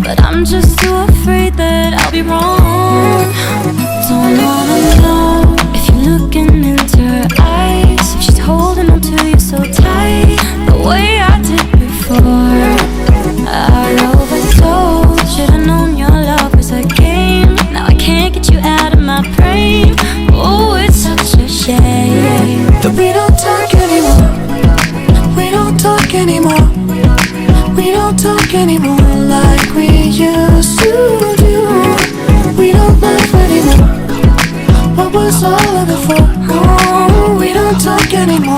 but I'm just too afraid that I'll be wrong. Don't wanna know if you're looking into her eyes, if she's holding on to you so tight, the way I did before. I overdosed, should've known your love was a game. Now I can't get you out of my brain. Oh, it's such a shame that we don't talk anymore. We don't talk anymore. We don't talk anymore like we used to do. We don't laugh anymore. What was all of it for? Oh, we don't talk anymore.